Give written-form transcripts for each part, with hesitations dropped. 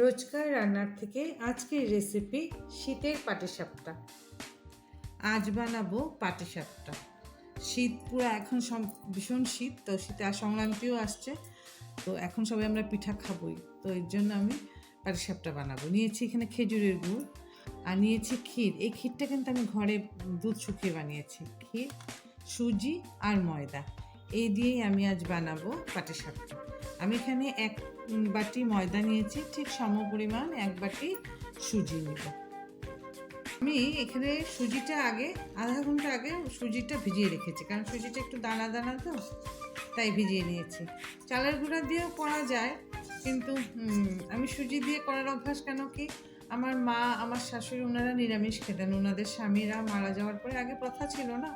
রোজকার রান্নার থেকে আজকের রেসিপি শীতের পাটিসাপটা। আজ বানাবো পাটিসাপটা। শীত পুরো এখন ভীষণ শীত, তো শীতে সংক্রান্তিও আসছে, তো এখন সবাই আমরা পিঠা খাবোই, তো এর জন্য আমি পাটিসাপটা বানাবো। নিয়েছি এখানে খেজুরের গুড় আর নিয়েছি ক্ষীর। এই ক্ষীরটা কিন্তু আমি ঘরে দুধ শুকিয়ে বানিয়েছি। ক্ষীর, সুজি আর ময়দা, এই দিয়েই আমি আজ বানাবো পাটিসাপটা। আমি এখানে এক বাটি ময়দা নিয়েছি, ঠিক সম পরিমাণ এক বাটি সুজি নেব। আমি এখানে সুজিটা আধা ঘন্টা আগে সুজিটা ভিজিয়ে রেখেছি, কারণ সুজিটা একটু দানা দানা তো, তাই ভিজিয়ে নিয়েছি। চালের গুঁড়া দিয়েও করা যায়, কিন্তু আমি সুজি দিয়ে করার অভ্যাস, কেন কি আমার মা, আমার শাশুড়ি, ওনারা নিরামিষ খেতেন। ওনাদের স্বামীরা মারা যাওয়ার পরে, আগে প্রথা ছিল না,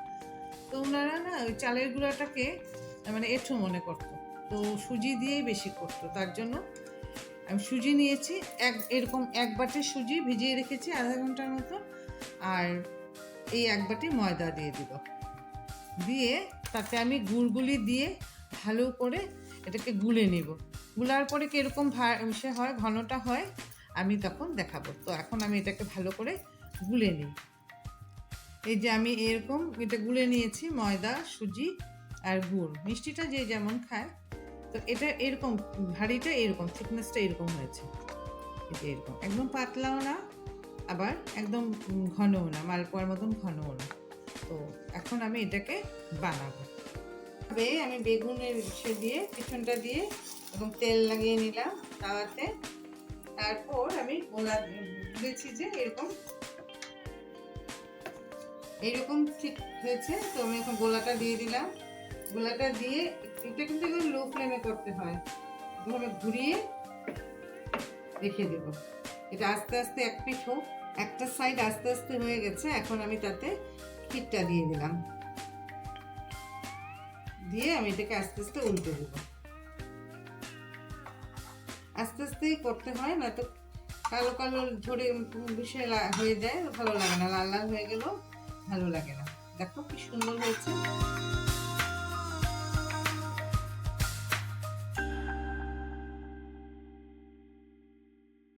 তো ওনারা না ওই চালের গুঁড়াটাকে মানে এঁঠো মনে করতো, তো সুজি দিয়েই বেশি করতো। তার জন্য আমি সুজি নিয়েছি, এরকম এক বাটি সুজি ভিজিয়ে রেখেছি আধা ঘন্টার মতো, আর এই এক বাটি ময়দা দিয়ে দিব। দিয়ে তাতে আমি গুড়গুলি দিয়ে ভালো করে এটাকে গুলে নেব। গুলার পরে কীরকম সে হয়, ঘনটা হয়, আমি তখন দেখাবো। তো এখন আমি এটাকে ভালো করে গুলে নিই। এই যে আমি এরকম এটা গুলে নিয়েছি, ময়দা, সুজি আর গুড়। মিষ্টিটা যে যেমন খায়, তো এটা এরকম ভারীটা এরকম, থিকনেসটা এরকম হয়েছে। এটা এরকম একদম পাতলাও না, আবার একদম ঘনও না, মালপোয়ার মতন ঘনও না। তো এখন আমি এটাকে বানাবো। আমি বেগুনের দিয়ে পিছনটা দিয়ে এবং তেল লাগিয়ে নিলাম তাওয়াতে। তারপর আমি গোলা দিয়েছি যে এইরকম ঠিক হয়েছে, তো আমি এখন গোলাটা দিয়ে দিলাম। গোলাটা দিয়ে এটা কিন্তু লো ফ্লেমে করতে হয়, এভাবে ঘুরিয়ে রেখে দেব। এটা আস্তে আস্তে এক পিঠ হোক, একটা সাইড আস্তে আস্তে হয়ে গেছে। এখন আমি তাতে ক্ষীরটা দিয়ে দিলাম, দিয়ে আমি এটাকে আস্তে আস্তে উল্টে দেব। আস্তে আস্তেই করতে হয়, না তো কালো কালো ঝরে বিষয় হয়ে যায়, ভালো লাগে না। লাল লাল হয়ে গেলেও ভালো লাগে না। দেখো কি সুন্দর হয়েছে।